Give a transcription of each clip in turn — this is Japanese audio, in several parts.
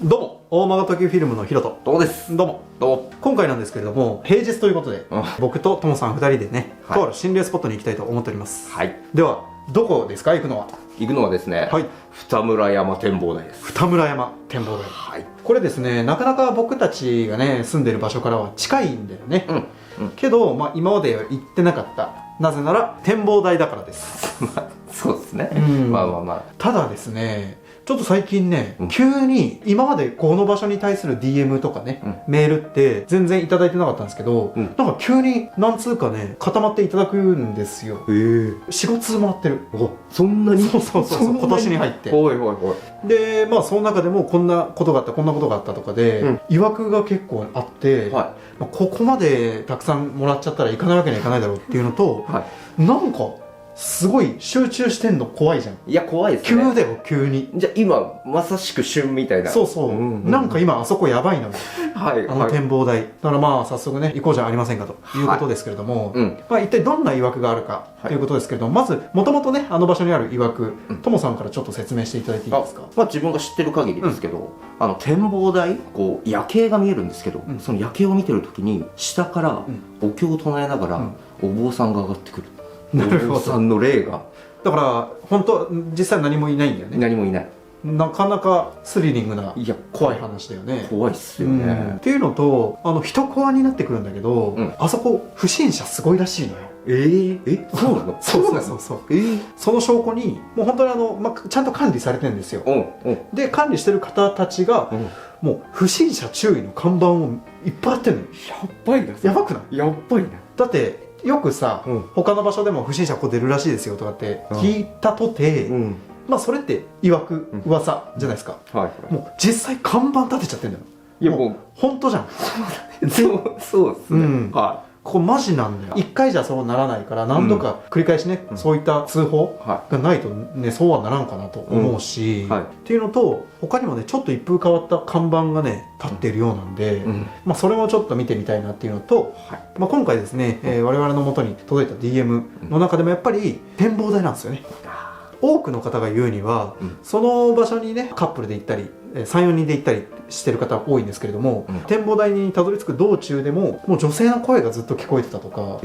どうも、大間が時フィルムのヒロト。どうです。どうも。どうも。今回なんですけれども、平日ということで、僕とともさん2人でね、はいとある心霊スポットに行きたいと思っております。はい。では、どこですか、行くのは。行くのはですね、はい。二村山展望台です。二村山展望台。はい。これですね、なかなか僕たちがね、住んでる場所からは近いんだよね。けど、今まで行ってなかった。なぜなら、展望台だからです。そうですね。まあ。ただですね、ちょっと最近ね、急に今までこの場所に対する DM とかね、メールって全然いただいてなかったんですけど、なんか急に何通かね固まっていただくんですよ。4,5 通もらってる。そんなに。そう今年に入ってで、その中でもこんなことがあったこんなことがあったとかで、いわくが結構あって、ここまでたくさんもらっちゃったら行かないわけにはいかないだろうっていうのと、なんかすごい集中してんの怖いじゃん。いや、怖いですね。急だよ、急に。じゃあ今まさしく旬みたいな。なんか今あそこやばいのよ。あの展望台。だから早速ね、行こうじゃありませんかということですけれども、一体どんな曰くがあるかということですけれども、まずもともとね、あの場所にある曰く、ともさんからちょっと説明していただいていいですか。自分が知ってる限りですけど、展望台、こう夜景が見えるんですけど、その夜景を見てる時に下からお経を唱えながらお坊さんが上がってくる。お坊さんの霊が。だから本当実際何もいないんだよね。何もいない。なかなかスリリングな怖い話だよね。怖いっすよね。っていうのと、人コアになってくるんだけど、あそこ不審者すごいらしいのよ。そうなの？そうその証拠にもう本当にちゃんと管理されてるんですよ。で管理してる方たちがもう不審者注意の看板をいっぱいあってるのよ。やばいな。やばくない？やばいな。だってよくさ、他の場所でも不審者ここ出るらしいですよとかって聞いたとて、それって曰く噂じゃないですか。もう実際看板立てちゃってんだよ。いやもう本当じゃん。そうですね。ここマジなんだよ。一回じゃそうならないから何度か繰り返しね、そういった通報がないとね、そうはならんかなと思うし、っていうのと他にもねちょっと一風変わった看板がね立っているようなんで、それもちょっと見てみたいなっていうのと、今回ですね、我々の元に届いた DM の中でもやっぱり展望台なんですよね。多くの方が言うには、その場所にねカップルで行ったり34人で行ったりしてる方多いんですけれども、展望台にたどり着く道中でももう女性の声がずっと聞こえてたとか、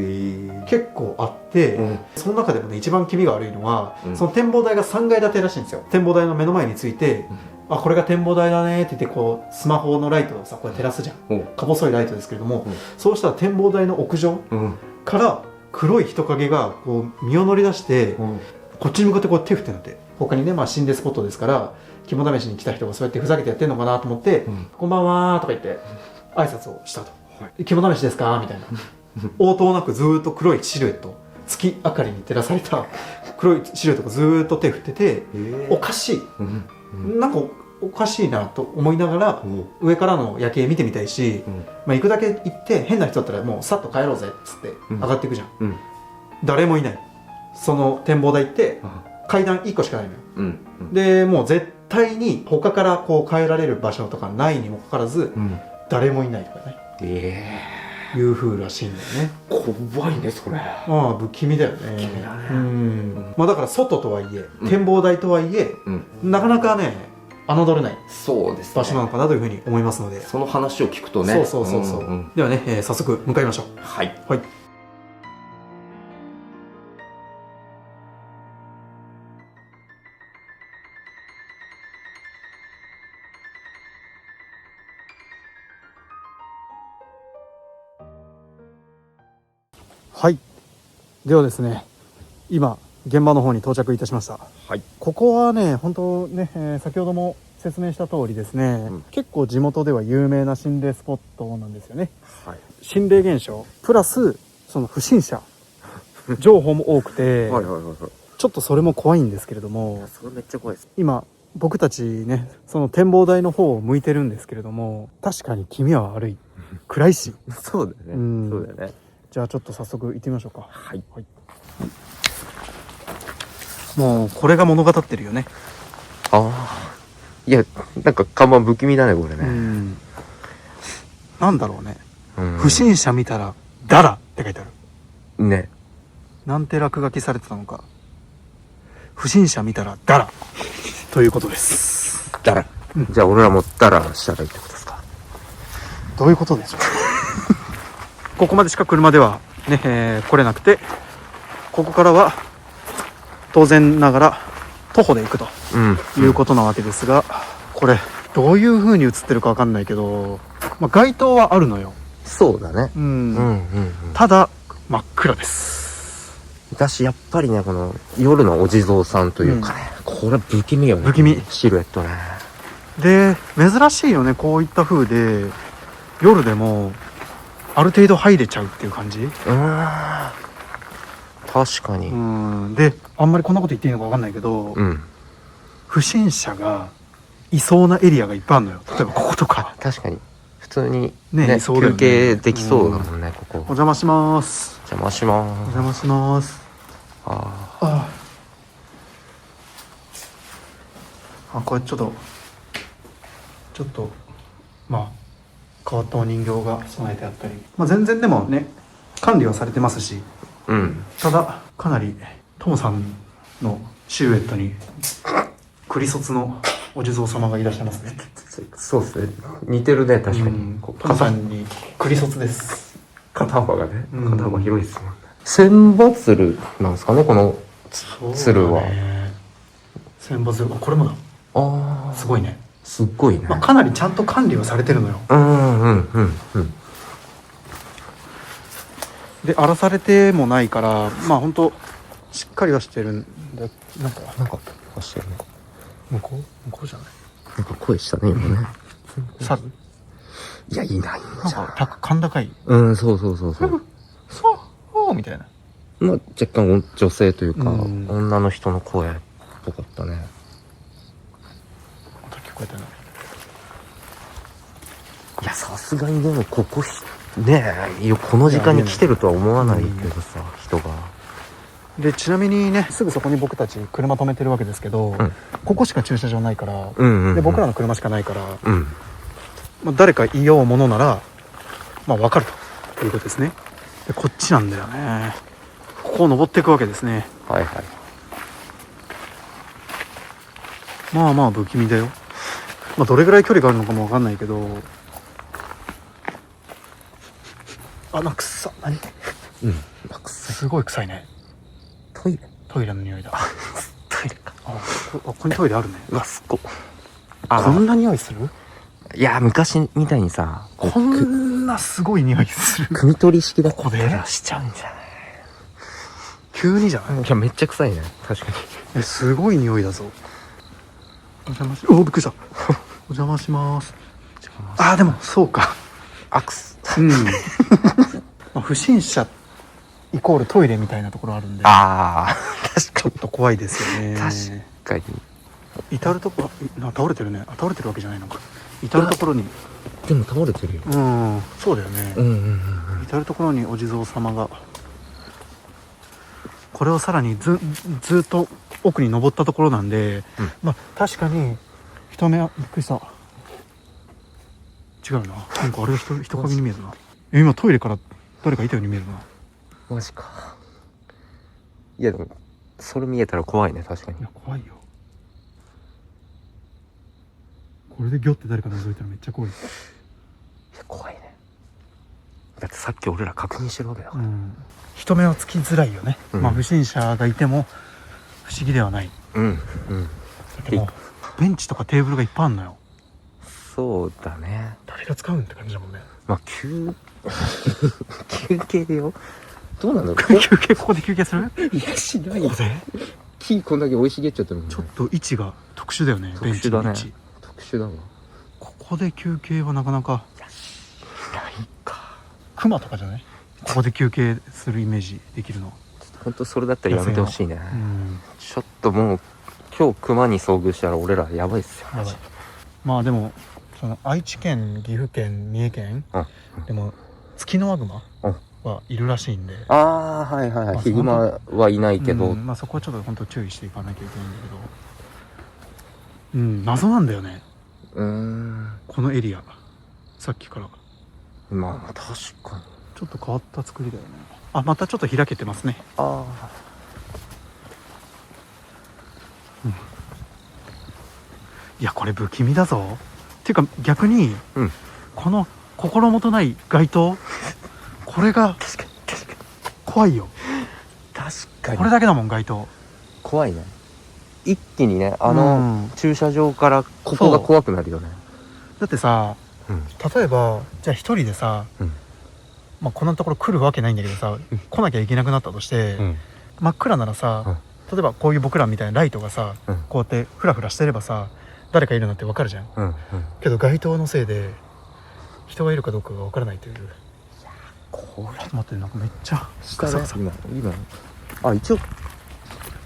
結構あって、その中でもね一番気味が悪いのは、その展望台が3階建てらしいんですよ。展望台の目の前について、これが展望台だねって言ってこうスマホのライトをさこれ照らすじゃん。か細いライトですけれども、そうしたら展望台の屋上から黒い人影がこう身を乗り出して、こっちに向かってこう手振ってるんだって。他にね心霊スポットですから肝試しに来た人がそうやってふざけてやってるのかなと思って「こんばんは」とか言って挨拶をしたと「肝試しですか?」みたいな応答なくずーっと黒いシルエット、月明かりに照らされた黒いシルエットがずーっと手振ってて、おかしい、なんかおかしいなと思いながら上からの夜景見てみたいし、行くだけ行って変な人だったらもうさっと帰ろうぜっつって上がっていくじゃん。誰もいない。その展望台って階段1個しかないのよ。でもう絶対に他からこう帰られる場所とかないにもかかわらず、誰もいないとかね、いう風らしいんだよね。怖いねそれ。不気味だよね。だから外とはいえ展望台とはいえ、なかなかね侮れない場所なのかなというふうに思いますので、その話を聞くとね。ではね、早速向かいましょう。はい。はい、ではですね、今現場の方に到着いたしました。ここはね本当ね、先ほども説明した通りですね、結構地元では有名な心霊スポットなんですよね。心霊現象プラスその不審者情報も多くてちょっとそれも怖いんですけれども、それめっちゃ怖いです。今僕たちねその展望台の方を向いてるんですけれども、確かに気味は悪い、暗いし。そうだよね。そうだよね。じゃあちょっと早速行ってみましょうか。もうこれが物語ってるよね。いやなんか看板不気味だねこれね。なんだろうね。不審者見たらダラって書いてあるね。なんて落書きされてたのか。不審者見たらダラということです。ダラじゃあ俺らもダラしたらいいってことですか？どういうことでしょうここまでしか車ではね、来れなくて、ここからは当然ながら徒歩で行くということなわけですが、これどういう風に映ってるか分かんないけど、まあ、街灯はあるのよ。そうだね。ただ真っ暗です。私やっぱりね、この夜のお地蔵さんというかね、これ不気味よね。不気味。シルエットね。で、珍しいよね、こういった風で夜でもある程度入れちゃうっていう感じ。確かに。で、あんまりこんなこと言っていいのか分かんないけど、不審者がいそうなエリアがいっぱいあるのよ。例えばこことか。確かに普通にね、休憩できそうだもんね、ここ。お邪魔します。お邪魔します。お邪魔します。これちょっとまあ変わったお人形が備えてあったり、まあ、全然でもね管理はされてますし、ただかなりトモさんのシルエットにクリソツのお地蔵様がいらっしゃいますね。そうですね、似てるね、確かに。トモさんにクリソツです。肩幅がね、肩幅広いですもんね。千羽鶴なんですかね、この鶴は。千羽鶴、これもだ。すごいね。すっごいね。まあ、かなりちゃんと管理はされてるのよ。で、荒らされてもないから、まあ本当しっかりはしてるんだ。なんかしてるね。向こうじゃない。なんか声したね今ね。猿？いや、いないんじゃん。なんか甲高い。そうそうみたいな。まあ若干女性というか、女の人の声っぽかったね。また聞こえたね。いや、さすがにでもここねえ、この時間に来てるとは思わないけどさ、人が。で、ちなみにね、すぐそこに僕たち車止めてるわけですけど、ここしか駐車場ないから、で僕らの車しかないから、まあ、誰かいようものなら、まあ分かるということですね。で、こっちなんだよね。ここを登っていくわけですね。まあまあ不気味だよ。まあどれぐらい距離があるのかも分かんないけど、なんか臭っ。何？すごい臭いね。トイレの匂いだ。トイレか。ここにトイレあるね。うわ、すっご。こんな匂いする？いや、昔みたいにさ、こんなすごい匂いする。汲み取り式だったここでしちゃうんじゃない？急にじゃない？いや、めっちゃ臭いね、確かに。すごい匂いだぞ。びっくりした。お邪魔します。でもそうか。不審者イコールトイレみたいなところあるんで、確かちょっと怖いですよね。確かに。至るところ倒れてるね。倒れてるわけじゃないのか。至るところに。でも倒れてるよ。そうだよね。至るところにお地蔵様が。これをさらにずっと奥に登ったところなんで、まあ確かに人目はびっくりした。違うな。なんかあれが人影に見えるな。今トイレから誰かいたように見えるな。マジか。いやでもそれ見えたら怖いね、確かに。いや怖いよ。これでギョって誰か覗いたらめっちゃ怖い。いや怖いね。だってさっき俺ら確認してるわけだから。人目はつきづらいよね。まあ不審者がいても不思議ではない。でもベンチとかテーブルがいっぱいあるのよ。そうだね。誰が使うんって感じだもんね。まあ休憩よ。どうなんだろう。休憩ここで休憩する？いやしないよ。ここで？木こんだけ生い茂っちゃってるもんね。ちょっと位置が特殊だよね。ベンチの位置。特殊だわ。ここで休憩はなかなか。ないか。熊とかじゃない？ここで休憩するイメージできるの。本当それだったらやめてほしいね。ちょっともう今日熊に遭遇したら俺らやばいっすよ。やばい。まあでもその愛知県、岐阜県、三重県、でもツキノワグマはいるらしいんで。ヒグマはいないけど、まあそこはちょっと本当注意していかなきゃいけないんだけど、謎なんだよね。このエリアさっきから。まあ確かにちょっと変わった作りだよね。またちょっと開けてますね。いいやこれ不気味だぞ。っていうか逆に、うん、この心もとない街灯これが怖いよ。確かにこれだけだもん街灯。怖いね。一気にね駐車場からここが怖くなるよね。だってさ、例えばじゃあ一人でさ、まあこんなところ来るわけないんだけどさ、来なきゃいけなくなったとして、真っ暗ならさ、例えばこういう僕らみたいなライトがさ、こうやってフラフラしてればさ誰かいるなってわかるじゃん、けど街灯のせいで人がいるかどうかがわからないという。これ待って、なんかめっちゃ下ね今一応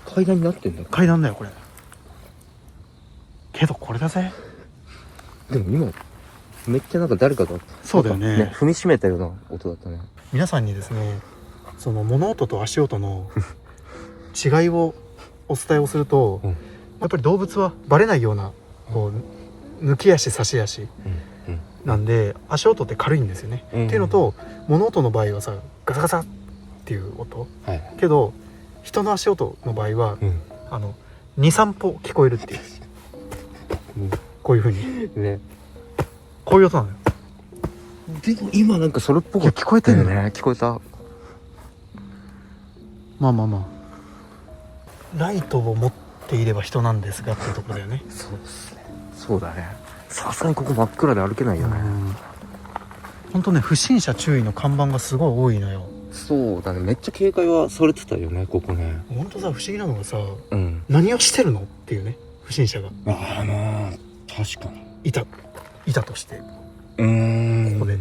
階段になってんだ。階段だよこれ。けどこれだぜ。でも今めっちゃなんか誰かがそうだよね踏みしめたような音だったね。皆さんにですねその物音と足音の違いをお伝えをすると、やっぱり動物はバレないようなこう抜き足差し足なんで、足音って軽いんですよね、っていうのと物音の場合はさガサガサっていう音、けど人の足音の場合は、23歩聞こえるっていう、こういう風にね、こういう音なのよ。でも今なんかそれっぽく聞こえてるよね。聞こえた。まあライトを持っていれば人なんですがっていうところだよね。そうですね。そうだね。さすがにここ真っ暗で歩けないよね。ほんとね、不審者注意の看板がすごい多いのよ。そうだね。めっちゃ警戒はされてたよね、ここね。ほんとさ、不思議なのがさ、何をしてるのっていうね、不審者が。ああ、まあ確かにいたとして、ここで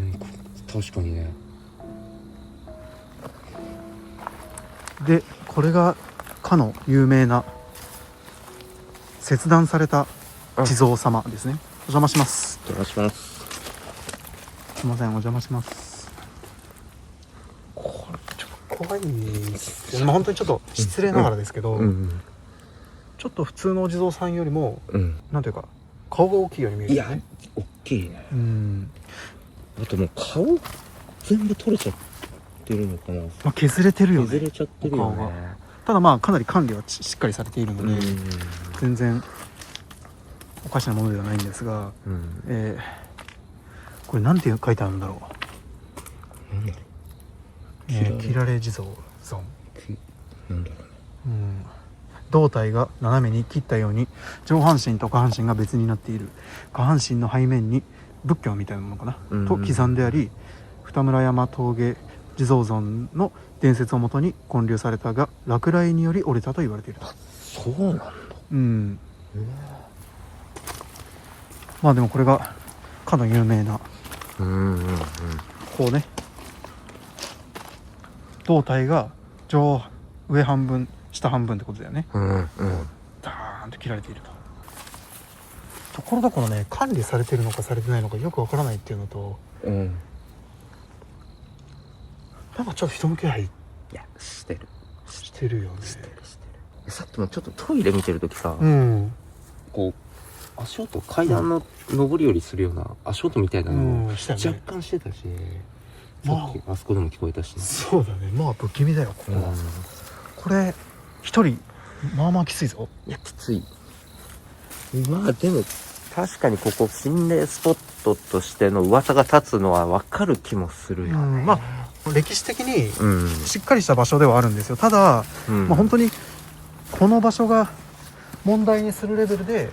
確かにね。でこれがかの有名な切断された地蔵様ですね。お邪魔します。お邪魔します。すいません、お邪魔します。これちょっと怖いんですよね。まあ本当にちょっと失礼ながらですけど、ちょっと普通のお地蔵さんよりも、なんていうか顔が大きいように見える、ね。いや、大きいね。あともう顔全部取れちゃってるのかな。まあ、削れてるよね。削れちゃってるよね。ただまあかなり管理はしっかりされているので、全然おかしなものではないんですが、これなんて書いてあるんだろう。なんだろう。切られ地蔵尊。なんだろうね。胴体が斜めに切ったように上半身と下半身が別になっている。下半身の背面に仏教みたいなものかな、と刻んであり、二村山峠地蔵尊の伝説をもとに建立されたが落雷により折れたと言われている。そうなんだ。まあでもこれがかの有名な、こうね、胴体が上半分下半分ってことだよね。ダーンと切られているところどころね、管理されてるのかされてないのかよくわからないっていうのと、なんかちょっと人の気配してるよね。さっきもちょっとトイレ見てるときさ、こう足音、階段の上り下りするような足音みたいなのを若干してたし、さっきあそこでも聞こえたしね。そうだね。まあ不気味だよここは。これ一人まあまあきついぞ。いや、きつい。まあでも確かにここ心霊スポットとしての噂が立つのは分かる気もするよね。まあ歴史的にしっかりした場所ではあるんですよ。ただ、まあ本当にこの場所が問題にするレベルで、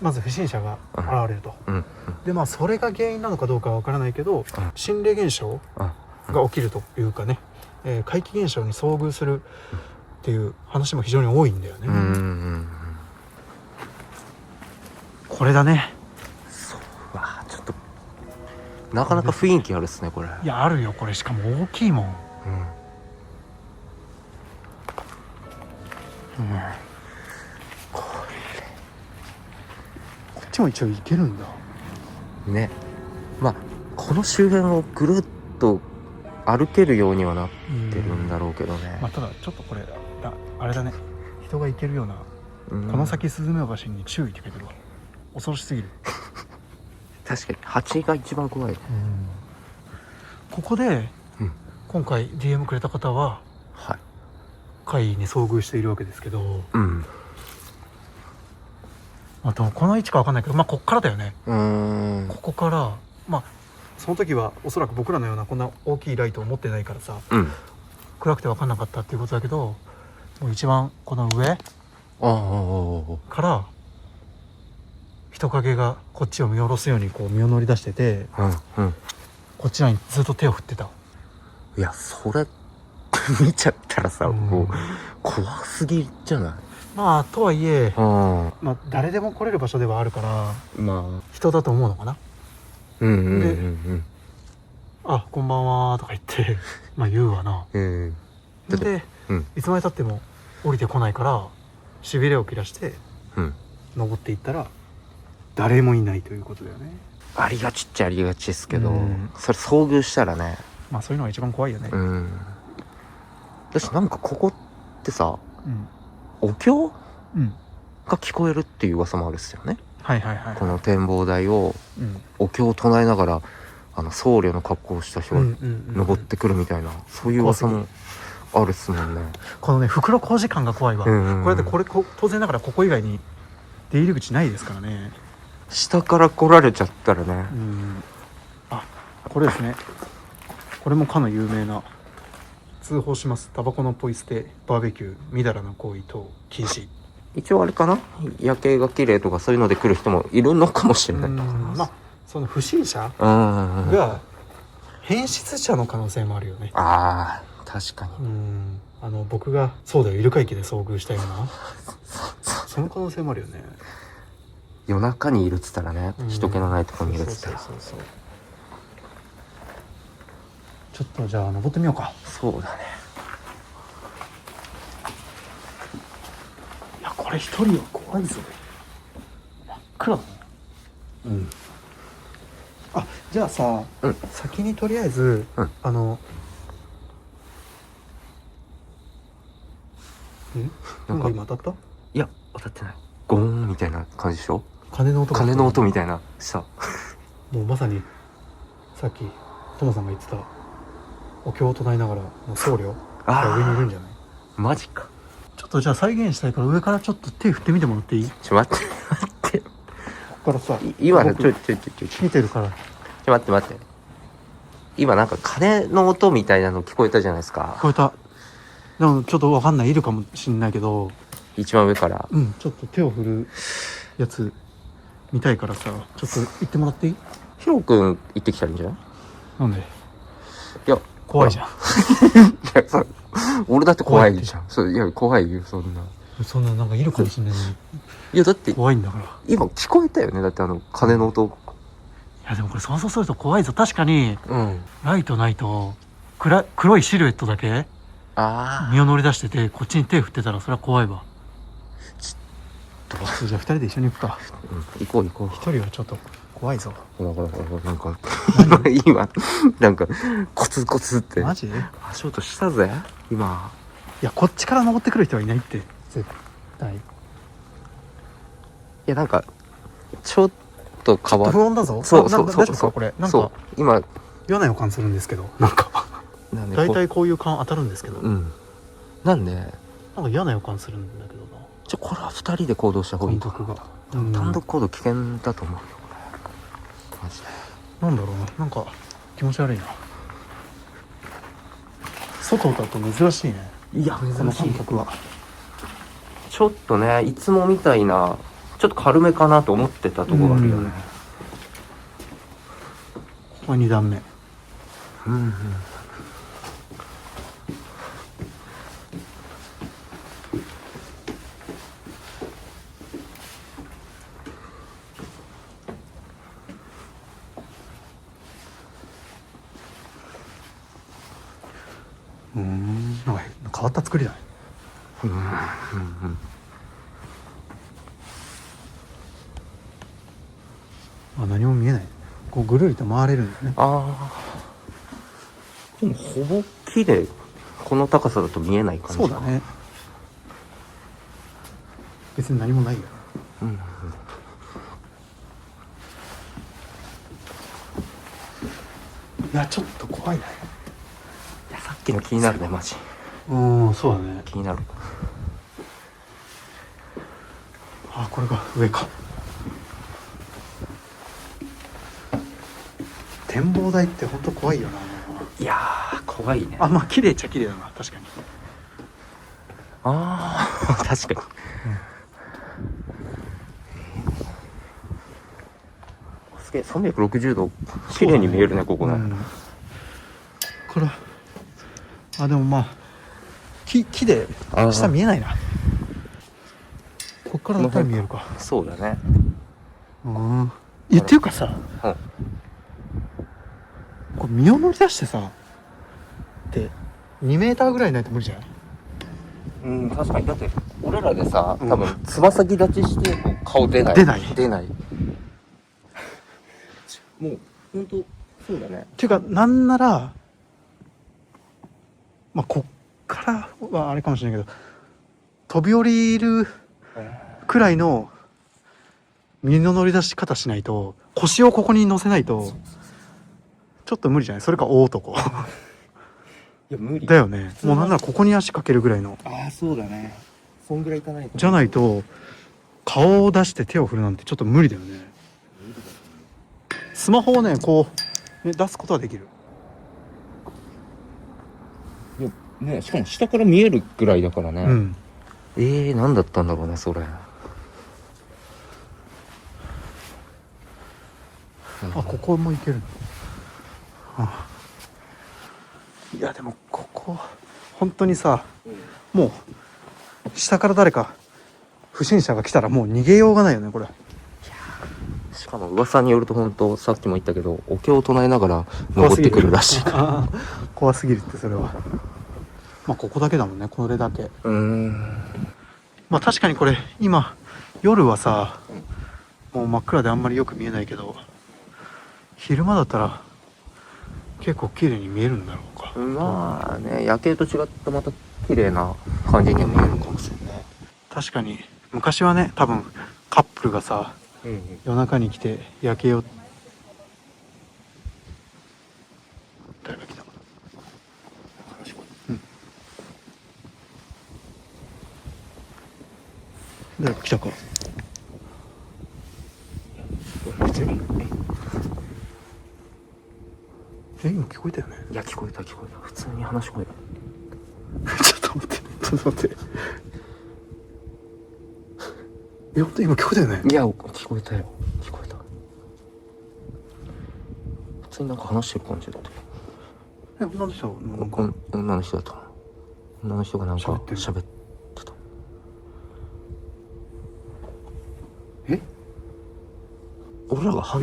まず不審者が現れると、でまあそれが原因なのかどうかは分からないけど、心霊現象が起きるというかね、怪奇現象に遭遇するっていう話も非常に多いんだよね。これだね。そうわ、ちょっとなかなか雰囲気あるっすねこれ。いや、あるよこれ。しかも大きいもん。こっちも一応行けるんだね。まあこの周辺をぐるっと歩けるようにはなってるんだろうけどね。まあただちょっとこれあれだね、人が行けるような、この先スズメバチに注意って書いてるわ。恐ろしすぎる。確かに蜂が一番怖い。ここで、今回 DM くれた方は、怪異に遭遇しているわけですけど、あとこの位置か分かんないけど、まあこっからだよね。ここからまあその時はおそらく僕らのようなこんな大きいライトを持ってないからさ、暗くて分かんなかったっていうことだけど、もう一番この上から人影がこっちを見下ろすようにこう身を乗り出してて、こっちらにずっと手を振ってた。いやそれ見ちゃったらさ、もう怖すぎじゃない？まあとはいえ、まあ誰でも来れる場所ではあるから、まあ人だと思うのかな。で、あ、こんばんはとか言ってまあ言うわな。で、いつまでたっても降りてこないからしびれを切らして登っていったら誰もいないということだよね。ありがちっちゃありがちですけど、それ遭遇したらね、まあそういうのが一番怖いよね。私なんかここってさ、お経が聞こえるっていう噂もあるっすよね。この展望台をお経を唱えながら僧侶の格好をした人が登ってくるみたいな、そういう噂もあるっすもんね。このね袋小路感が怖いわ。これ当然ながらここ以外に出入り口ないですからね。下から来られちゃったらね。あ、これですね。これもかの有名な通報します。タバコのポイ捨て、バーベキュー、みだらな行為等禁止。一応あれかな、夜景が綺麗とかそういうので来る人もいるのかもしれない。まあその不審者が変質者の可能性もあるよね。ああ確かに。僕がそうだよイルカ池で遭遇したようなその可能性もあるよね。夜中にいるっつったらね、人気のないところにいるっつったら。ちょっとじゃあ登ってみようか。そうだね。いやこれ一人は怖いぞ。真っ暗だね。あ、じゃあさ、先にとりあえず、なんか今当たった？いや当たってない。ゴーンみたいな感じでしょ。鐘の音みたいなしたもうまさにさっきトモさんが言ってたお経を唱えながらの僧侶が上にいるんじゃない？マジか。ちょっとじゃあ再現したいから上からちょっと手振ってみてもらっていい？待ってここからさ今ね見てるから待って今なんか鐘の音みたいなの聞こえたじゃないですか。聞こえた。でもちょっとわかんない、いるかもしんないけど、一番上からちょっと手を振るやつ見たいからさ、ちょっと行ってもらっていい？ヒロ君行ってきたらいいんじゃない？なんで？いや怖いじゃん。いやさ俺だって怖いじゃん。そういや怖いよそんななんかいるかもしんないのに。いやだって怖いんだから。今聞こえたよね。だって鐘の音。いやでもこれ想像すると怖いぞ。確かに、ライトないと黒いシルエットだけ身を乗り出しててこっちに手振ってたらそれは怖いわ。じゃあ2人で一緒に行くか。行こう1人はちょっと怖いぞ。ほらなんか今なんかコツコツってマジ？足音したぜ今。いやこっちから登ってくる人はいないって絶対。いやなんかちょっと変わっ不穏だぞ。そう大丈夫かこれ。なんか今嫌な予感するんですけど、なんか大体こういう感当たるんですけど、なんでなんか嫌な予感するんだけどな。これは2人で行動した方がいいかな。単独行動危険だと思うよこれマジで。なんだろうな、なんか気持ち悪いな。外だと珍しいね。いやこの感覚はちょっとねいつもみたいなちょっと軽めかなと思ってたところあるよね。これ2段目。なんか変わった作りだね。何も見えない。こうぐるりと回れるんだよね。でもほぼ木でこの高さだと見えない感じ。そうだね。別に何もないよ。いやちょっと怖いな。いやさっきの気になるねマジ。そうだね。気になる。これが上か。展望台って本当怖いよな。いやー怖いね。あ、まあ綺麗っちゃ綺麗だな、確かに。ああ確かに、すげえ360度綺麗に見えるね、ここね。これでもまあ木で下見えないな。こっからだったら見えるか。そうだね。っていうかさ、これ身を乗り出してさって2メーターぐらいないと無理じゃない？確かに。だって俺らでさ、多分つま先立ちしてこう顔出ないもうほんとそうだね。っていうかなんならまあこっからはあれかもしれないけど、飛び降りるくらいの身の乗り出し方しないと、腰をここに乗せないとちょっと無理じゃない？それか大男いや無理だよね。もうなんならここに足かけるぐらいの。そうだね。そんぐらいいかないと。じゃないと顔を出して手を振るなんてちょっと無理だよね。スマホをねこう、ね、出すことはできる。いやね、しかも下から見えるぐらいだからね。何だったんだろうねそれ。ここも行ける。いやでもここ本当にさ、もう下から誰か不審者が来たらもう逃げようがないよねこれ。しかも噂によると本当さっきも言ったけど、お経を唱えながら登ってくるらしいから怖すぎるって。それはまあここだけだもんね、これだけ。まあ確かにこれ今夜はさ、もう真っ暗であんまりよく見えないけど、昼間だったら結構綺麗に見えるんだろうか。まあね、夜景と違ってまた綺麗な感じには見えるかもしれない。確かに昔はね、多分カップルがさ、夜中に来て夜景を、誰が来たの？誰か来たか？今聞こえたよね？いや聞こえた普通に話し声だちょっと待って本当に今聞こえたよね？いや聞こえた普通になんか話してる感じだったよ。女の人女の人だったかな。女の人がなんか喋ってた。俺らが反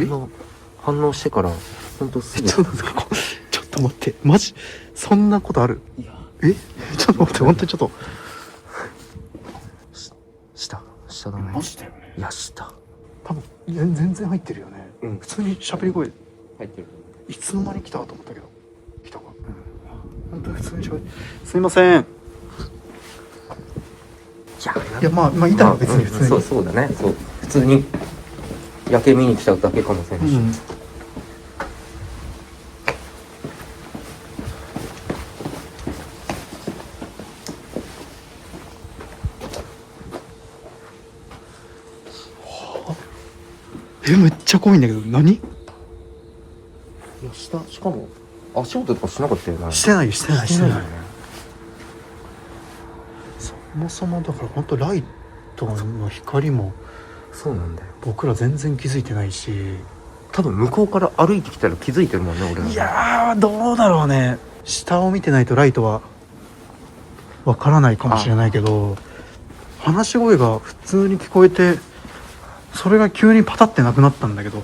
応してから本当すぐ。ちょっと待って、マジそんなことある？ちょっと待って、本当にちょっと下だね。マジだよね。いや下多分全然入ってるよね。普通に喋り声入ってる。いつの間に来たと思ったけど、来たか。本当に普通に喋り、すいません。いやまあいたら別に普通に、そうだね。そう普通に夜景見に来ただけかもしれないし。めっちゃ怖いんだけど、何？いやしかも足音とかしなかったよね。してない。そもそもだから本当ライトの光もそうなんだよ。僕ら全然気づいてないし、多分向こうから歩いてきたら気づいてるもんね俺ら。いやーどうだろうね。下を見てないとライトはわからないかもしれないけど、話し声が普通に聞こえて、それが急にパタってなくなったんだけど、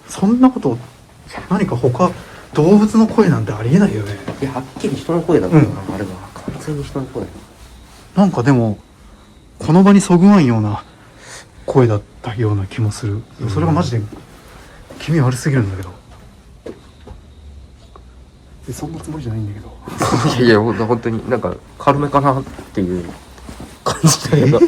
そんなこと何か他動物の声なんてありえないよね。いやはっきり人の声だったな、あれは完全に人の声。なんかでもこの場にそぐわんような声だったような気もする。それがマジで気味悪すぎるんだけど、そんなつもりじゃないんだけどいや本当になんか軽めかなっていう感じだけど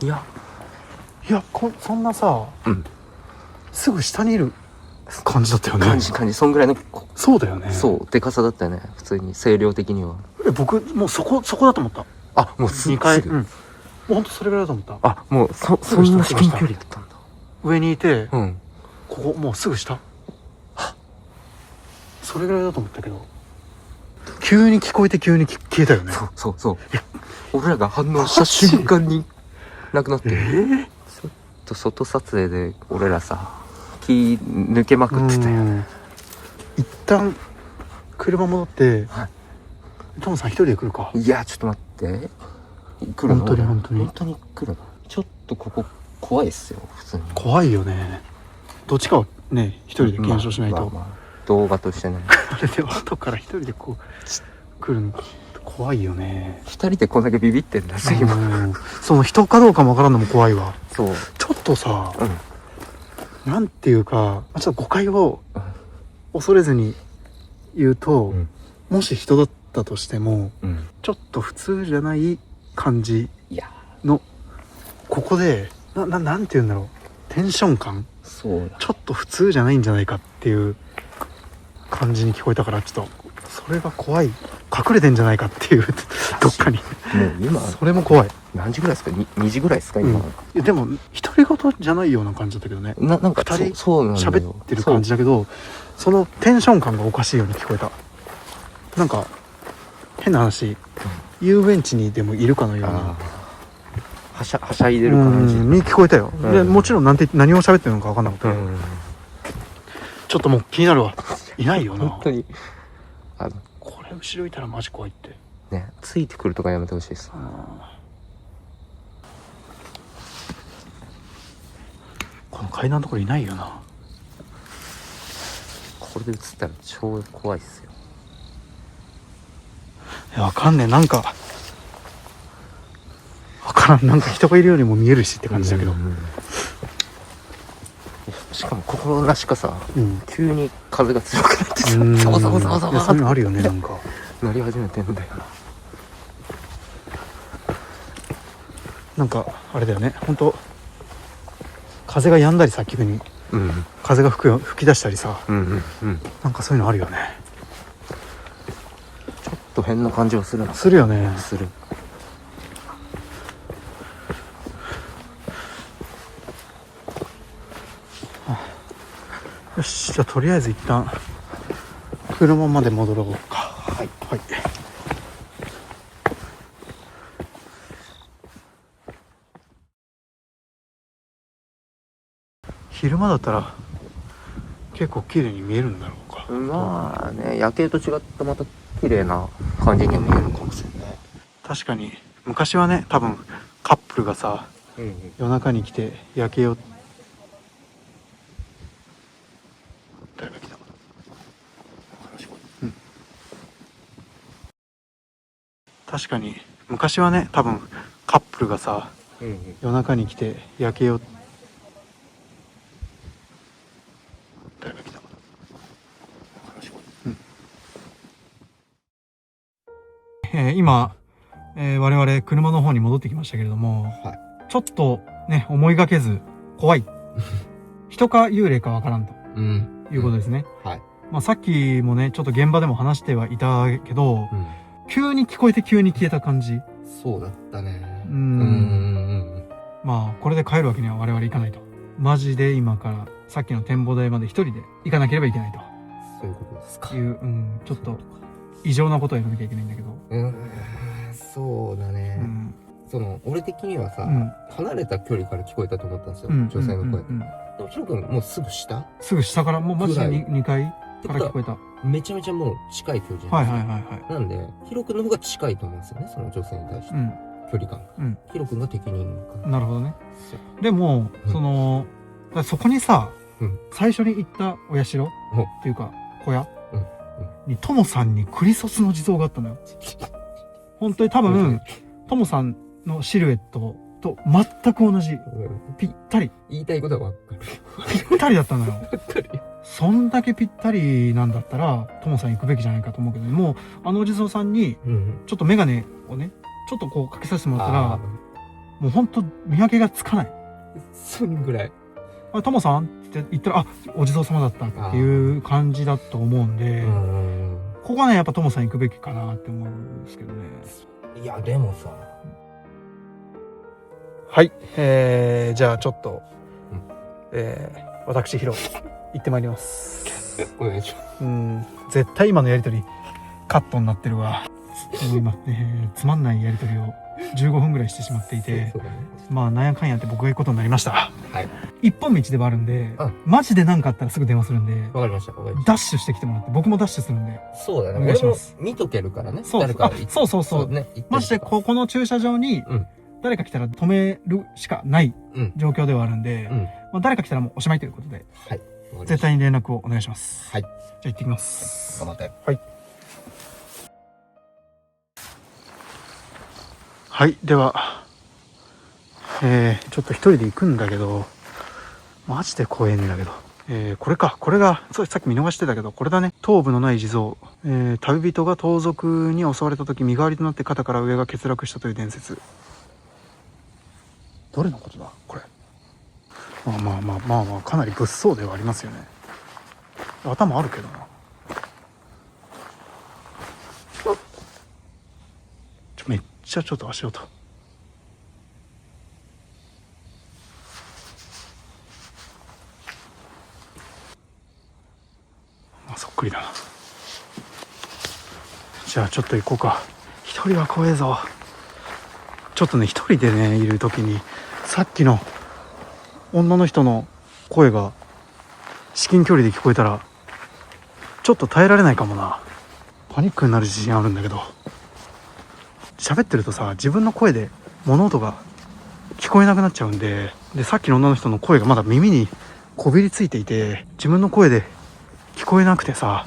いやそんなさ、すぐ下にいる感じだったよね。感じそんぐらいの。そうだよね。そうでかさだったよね普通に声量的には。僕もうそこだと思った。あ、もうすぐ。2階、うん、もうほんとそれぐらいだと思った。あ、もうそんな至近距離だったんだ。上にいて、うん、ここもうすぐ下、それぐらいだと思ったけど、急に聞こえて急に消えたよね。そう俺らが反応した瞬間になくなって、ちょっと外撮影で俺らさ気抜けまくってたよね。一旦車戻って、はい、トモさん一人で来るか。いやちょっと待って、来るの？本当に来るの？ちょっとここ怖いっすよ普通に。怖いよね。どっちかはね一人で検証しないと、動画としてねあれで後から一人でこう来るの怖いよね。一人でこんだけビビってんだぜ今。その人かどうかもわからんのも怖いわ。そうちょっとさ、なんていうかちょっと誤解を恐れずに言うと、もし人だったとしても、ちょっと普通じゃない感じの、ここでなんて言うんだろう、テンション感、そうちょっと普通じゃないんじゃないかっていう感じに聞こえたから、ちょっとそれが怖い、隠れてんじゃないかっていうどっかに。もう今それも怖い。何時ぐらいですか？2時ぐらいですか今、でも独り言じゃないような感じだったけどね。なんか2人そう喋ってる感じだけど、そのテンション感がおかしいように聞こえた。なんか変な話、遊園地にでもいるかのようなはしゃいでる感じに聞こえたよ。でもちろん何を喋ってるのか分かんなかったけど、ちょっともう気になるわ。いないよな本当に。これ後ろいたらマジ怖いってね。ついてくるとかやめてほしいです。この階段のところいないよな。これで映ったら超怖いっすよ。わかんねえ、なんかわからん、なんか人がいるようにも見えるしって感じだけど、しかも心なしかさ、急に風が強くなってさ、ざわざわざわざわそういうのあるよね、なんかなり始めてんだよな。なんかあれだよね、本当風が止んだりさ、急に、風が吹き出したりさ、なんかそういうのあるよね。ちょっと変な感じはするよね。する。よし、じゃあとりあえず一旦車まで戻ろうか。はい、はい。昼間だったら結構綺麗に見えるんだろうか。まあね、夜景と違ってまた綺麗な感じには見えるかもしれない。確かに昔はね、多分カップルがさ、夜中に来て夜景を、誰が来た、確かに昔はね、多分カップルがさ、夜中に来て夜景を、誰が来た、今、我々車の方に戻ってきましたけれども、ちょっとね、思いがけず怖い人か幽霊かわからんと、いうことですね。まあさっきもね、ちょっと現場でも話してはいたけど、急に聞こえて急に消えた感じ。そうだったね。まあこれで帰るわけには我々行かないと。マジで今からさっきの展望台まで一人で行かなければいけないと。そういうことですか。ちょっと異常なことをやらなきゃいけないんだけど。そうだね。俺的にはさ、離れた距離から聞こえたと思ったんですよ、女性の声。でもヒロ君もうすぐ下からもうマジで2階から聞こえた。めちゃめちゃもう近い距離じゃないですか。なんでヒロ君の方が近いと思うんですよね、その女性に対して、距離感。ヒロ君が適任かな。なるほどね。でもそこにさ、最初に行ったお社っていうか小屋にトモさんにクリソツの地蔵があったのよ。本当に多分トモさんのシルエットと全く同じ、ぴったり。言いたいことは分かる。ぴったりだったのよ。そんだけぴったりなんだったらトモさん行くべきじゃないかと思うけど、もうお地蔵さんにちょっと眼鏡をね、ちょっとこうかけさせてもらったら、もうほんと見分けがつかない。そんぐらい。トモさんって言ったら、お地蔵様だったっていう感じだと思うんで、ここはね、やっぱトモさん行くべきかなって思うんですけどね。いやでもさ、はい、じゃあちょっと、私ヒロ行ってまいります。お願いします。絶対今のやりとりカットになってるわ。もう今、つまんないやりとりを15分ぐらいしてしまっていて、まあなんやかんやって僕が行くことになりました。はい。一本道ではあるんで、マジで何かあったらすぐ電話するんで。わかりました。ダッシュしてきてもらって、僕もダッシュするんで。そうだね。お願いします。見とけるからね。そうそうね。マジでここの駐車場に誰か来たら止めるしかない状況ではあるんで、まあ誰か来たらもうおしまいということで、はい。絶対に連絡をお願いします。はい。じゃあ行ってきます。頑張って。はい。はい、では、ちょっと一人で行くんだけど、マジで怖えんだけど、これか、これが、さっき見逃してたけど、これだね。頭部のない地蔵。旅人が盗賊に襲われた時、身代わりとなって肩から上が欠落したという伝説。どれのことだこれ。まあ、かなり物騒ではありますよね。頭あるけどな。めっちゃちょっと足音。そっくりだな。じゃあちょっと行こうか。一人は怖えぞ。ちょっとね、一人でねいる時にさっきの女の人の声が至近距離で聞こえたらちょっと耐えられないかもな。パニックになる自信あるんだけど、喋ってるとさ、自分の声で物音が聞こえなくなっちゃうんで、さっきの女の人の声がまだ耳にこびりついていて、自分の声で聞こえなくてさ、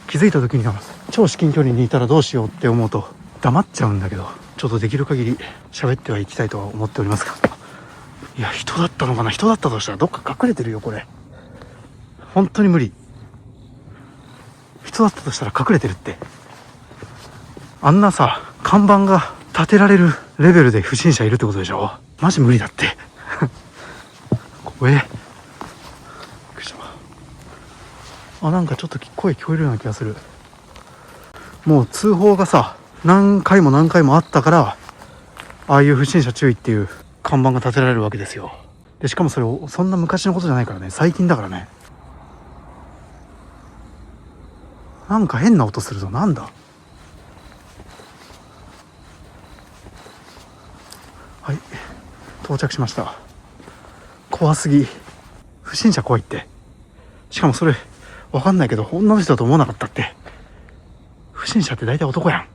気づいた時には超至近距離にいたらどうしようって思うと黙っちゃうんだけど、ちょっとできる限り喋ってはいきたいとは思っておりますが、いや、人だったのかな。人だったとしたらどっか隠れてるよこれ。本当に無理。人だったとしたら隠れてるって。あんなさ、看板が立てられるレベルで不審者いるってことでしょ。マジ無理だって怖え。びっくりした。なんかちょっと声聞こえるような気がする。もう通報がさ、何回もあったから、ああいう不審者注意っていう看板が立てられるわけですよ。でしかもそれそんな昔のことじゃないからね、最近だからね。なんか変な音するぞ。なんだ。はい、到着しました。怖すぎ。不審者怖いって。しかもそれわかんないけど女の人だと思わなかったって。不審者って大体男やん。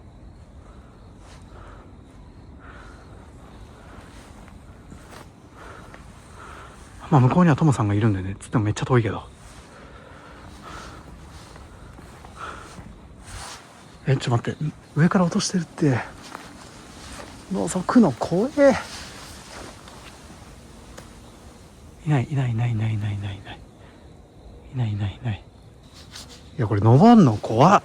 まあ向こうにはトモさんがいるんでね、つってもめっちゃ遠いけど。ちょっと待って、上から落としてるって。覗くの怖え。いない。いや、これ登んの怖っ。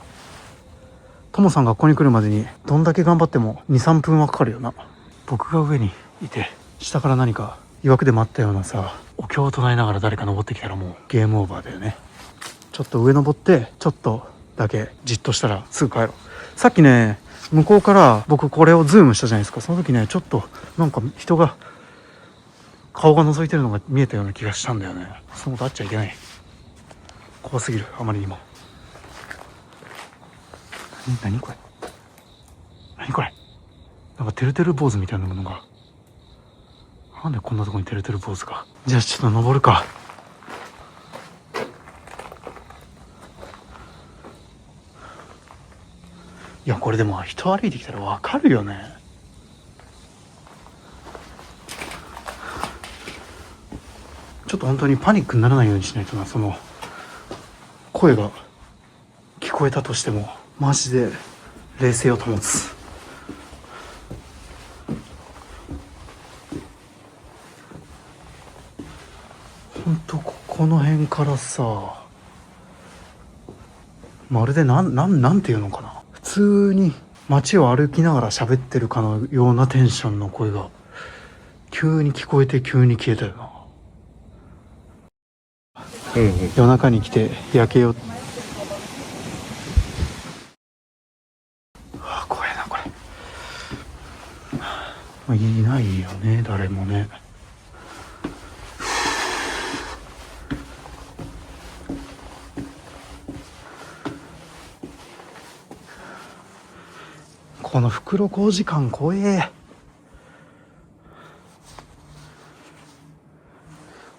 トモさんがここに来るまでにどんだけ頑張っても 2,3 分はかかるよな。僕が上にいて下から何か曰くでもあったようなさ、お経を唱えながら誰か登ってきたらもうゲームオーバーだよね。ちょっと上登ってちょっとだけじっとしたらすぐ帰ろう。さっきね、向こうから僕これをズームしたじゃないですか。その時ね、ちょっとなんか人が顔が覗いてるのが見えたような気がしたんだよね。そのことあっちゃいけない。怖すぎる、あまりにも。何これ。なんかてるてる坊主みたいなものが。なんでこんなとこにてるてる坊主が。じゃあちょっと登るか。いや、これでも人歩いてきたらわかるよね。ちょっと本当にパニックにならないようにしないとな。その声が聞こえたとしてもマジで冷静を保つ。本当この辺からさ、まるでなんていうのかな、普通に街を歩きながら喋ってるかのようなテンションの声が急に聞こえて急に消えたよな。夜中に来て夜景を、怖いなこれ。まあ、いないよね、誰もね。この袋小路感怖え。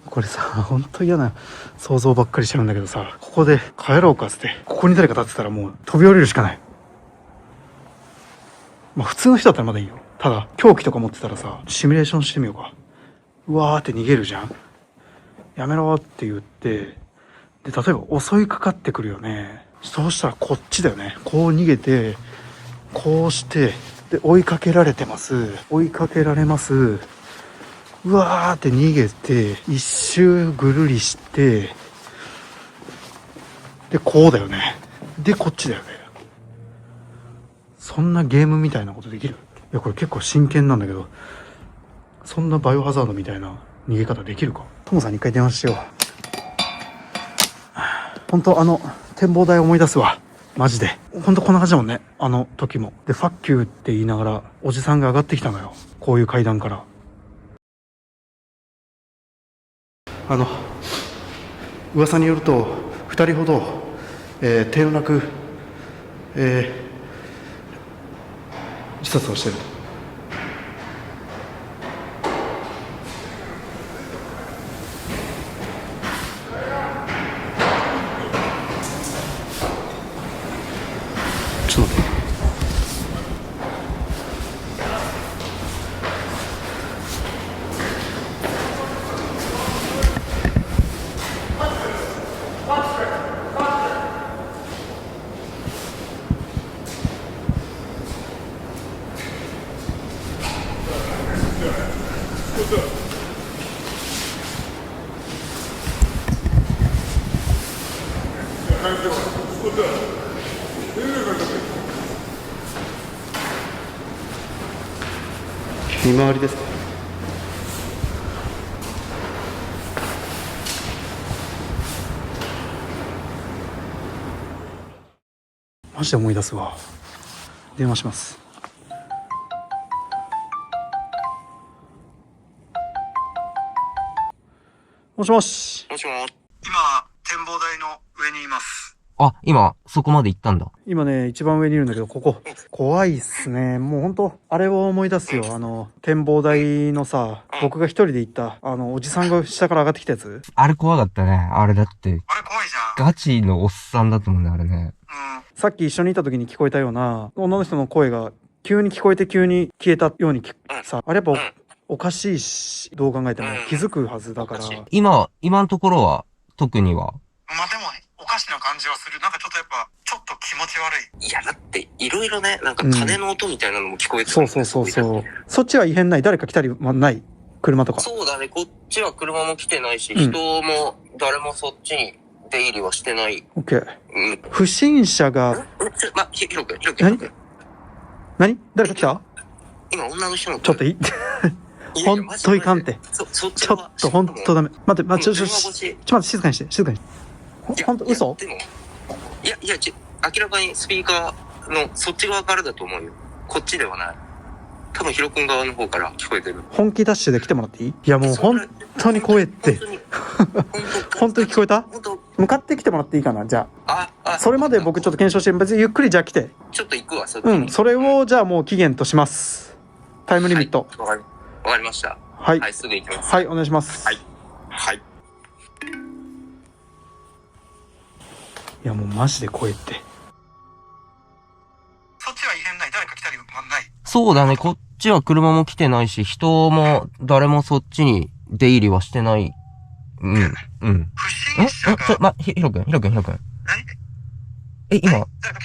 これさ、ほんと嫌な想像ばっかりしてるんだけどさ、ここで帰ろうかっつって、ここに誰か立ってたらもう飛び降りるしかない。まあ普通の人だったらまだいいよ。ただ、凶器とか持ってたらさ、シミュレーションしてみようか。うわーって逃げるじゃん。やめろって言って、で、例えば襲いかかってくるよね。そうしたらこっちだよね。こう逃げて、こうして、で、追いかけられてます。追いかけられます。うわーって逃げて、一周ぐるりして、で、こうだよね。で、こっちだよね。そんなゲームみたいなことできる？いや、これ結構真剣なんだけど、そんなバイオハザードみたいな逃げ方できるか？トモさんに一回電話しよう。本当展望台思い出すわ。マジで。本当こんな感じだもんね。あの時も。で、ファッキューって言いながら、おじさんが上がってきたのよ。こういう階段から。噂によると、2人ほど、手のなく、自殺をしてる。ちょっと待って。見回りですか？マジで思い出すわ。電話します。もしもし。もしもし。今、展望台の上にいます。あ、今、そこまで行ったんだ。今ね、一番上にいるんだけど、ここ、怖いっすね。もうほんと、あれを思い出すよ。展望台のさ、僕が一人で行った、おじさんが下から上がってきたやつ。あれ怖かったね。あれだって。あれ怖いじゃん。ガチのおっさんだと思うんだよ、あれね。さっき一緒にいた時に聞こえたような、女の人の声が、急に聞こえて急に消えたようにさ、あれやっぱおかしいし、どう考えても気づくはずだから。今のところは、特には。まあでも、おかしな感じはする。なんかちょっとやっぱ、ちょっと気持ち悪い。いや、だって、いろいろね、なんか鐘の音みたいなのも聞こえてそうそうそうそう。そっちは異変ない？誰か来たりはない？車とか。そうだね、こっちは車も来てないし、人も誰もそっちに出入りはしてない。オッケー。不審者が。ひろくん。何？誰か来た？今、女の人の。ちょっといいほんといかんて。ちょっとほんとダメ。待って、ちょっと待って、静かにして。ほんと嘘？いや、明らかにスピーカーのそっち側からだと思うよ。こっちではない。多分ヒロ君側の方から聞こえてる。本気ダッシュで来てもらっていい？いやもう本当に怖えって。本当に聞こえた？向かってきてもらっていいかな？じゃあ。それまで僕ちょっと検証して、別にゆっくりじゃあ来て。ちょっと行くわ、そっちに。それをじゃあもう期限とします。タイムリミット。わかりました。はい。はい、すぐ行きます。はい、お願いします。はい。いやもうマジで怖えって。そっちは異変ない？誰か来たりはない？そうだね、こっちは車も来てないし、人も誰もそっちに出入りはしてない。不審者が。ヒロ君。何？誰か来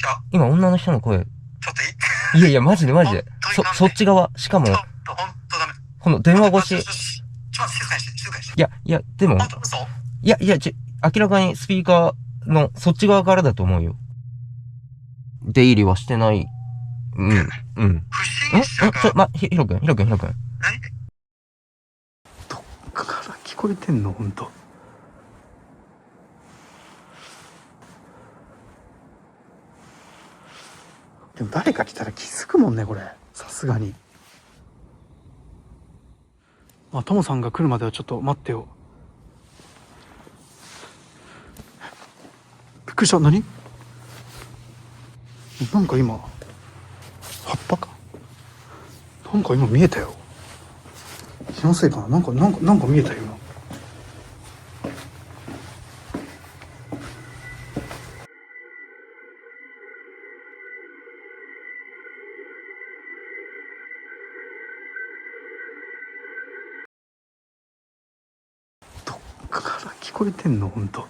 た？今女の人の声。ちょっといや、マジで。そっち側、しかも。ほんとダメ。この電話越し。ちょっと静かにして。いや、でも。嘘？明らかにスピーカーのそっち側からだと思うよ。出入りはしてない。不審者が。ヒロ君。何？どっから聞こえてんの？ほんと。でも誰か来たら気づくもんね、これ。さすがに。あ、トモさんが来るまではちょっと待ってよ。びっくりした。何？なんか今葉っぱかなんか今見えたよ。気のせいかな。なんか見えたよ今。どっから聞こえてんのほんと。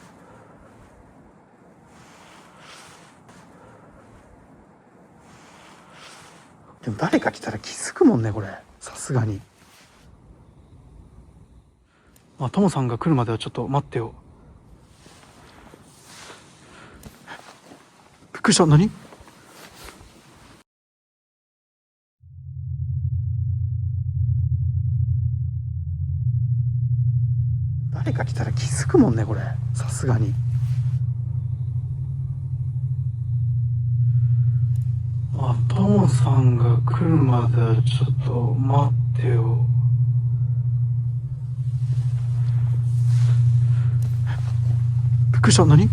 でも誰か来たら気づくもんねこれ、さすがに。あ、トモさんが来るまではちょっと待ってよ。びっくりした。何？誰か来たら気づくもんねこれ、さすがに。あ、トモさんが来るまではちょっと待ってよ。びっくりした。何？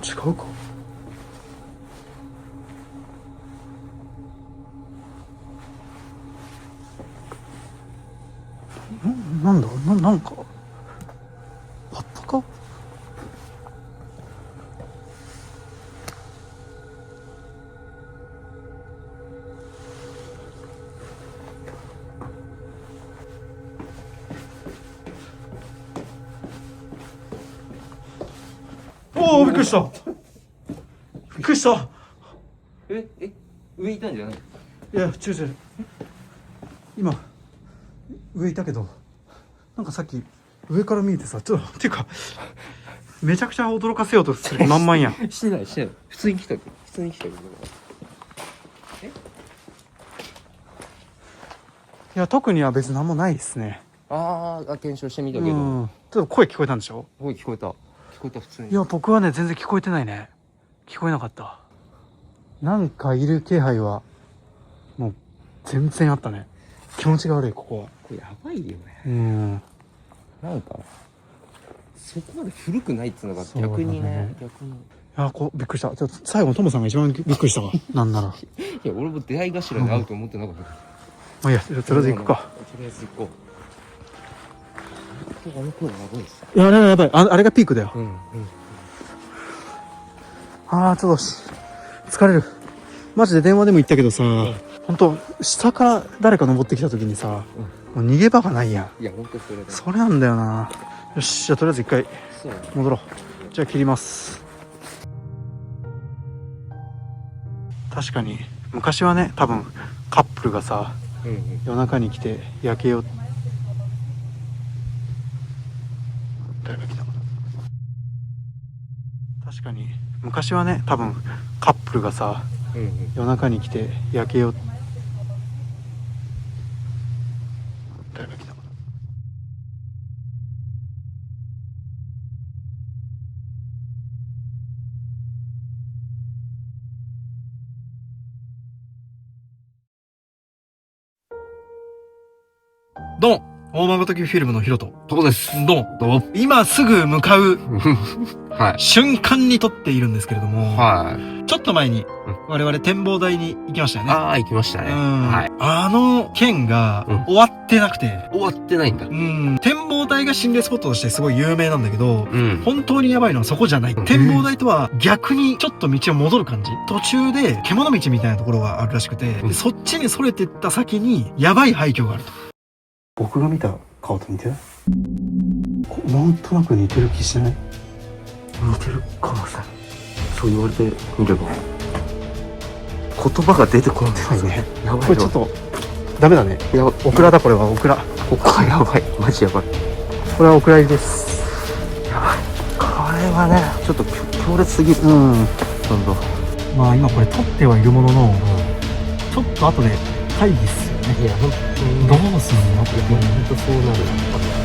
違うか。なんだなんか葉っぱか。おお、びっくりした。びっくりした。上いたんじゃない？いや、違う。今上いたけど、なんかさっき上から見えてさ、ちょっとっていうかめちゃくちゃ驚かせようとする満々やん。してない。普通に来たけど。いや、特には別に何もないですね。検証してみたけど。ちょっと声聞こえたんでしょ？声聞こえた普通に。いや、僕はね全然聞こえてないね。聞こえなかった。なんかいる気配はもう全然あったね。気持ちが悪い、ここは。これやばいよね。なんかそこまで古くないっつうのが逆にね。いや、びっくりした。ちょっと最後のトモさんが一番びっくりしたわ。なんなら。いや、俺も出会い頭で会うと思ってなかった。まあいいや、とりあえず行くか。とりあえず行こう。あの声やばいっす。いや、やばい。あれがピークだよ。ちょっと疲れる。マジで電話でも言ったけどさ、本当下から誰か登ってきた時にさ、もう逃げ場がないやん。いや、本当それだ。それなんだよな。よし、じゃあとりあえず一回戻ろう。じゃあ切ります。確かに昔はね、多分カップルがさ、夜中に来て夜景を。誰が来たの？確かに昔はね、多分カップルがさ、夜中に来て夜景を。誰が来たの？どうも、大間ごときフィルムのヒロト。どうです。どうも。今すぐ向かうはい。瞬間に撮っているんですけれども、はい。ちょっと前に我々展望台に行きましたよね。行きましたね。はい。あの件が終わってなくて。終わってないんだ。展望台が心霊スポットとしてすごい有名なんだけど、本当にやばいのはそこじゃない。展望台とは逆にちょっと道を戻る感じ。途中で獣道みたいなところがあるらしくて、そっちにそれてった先にやばい廃墟があると。僕が見た顔と似てる？なんとなく似てる気しない？似てるかもさ。そそう言われてみれば言葉が出てこないですね。やばい。これちょっとダメだね。やばい。オクラだ、これはオクラ。ここやばい。マジやばい。これはオクラ入りです。やばい。これはねちょっと強烈すぎる。うん。なんだ。まあ今これ撮ってはいるものの、ちょっと後で会議っすよね。いや本当にどうすんのって。本当そうなる。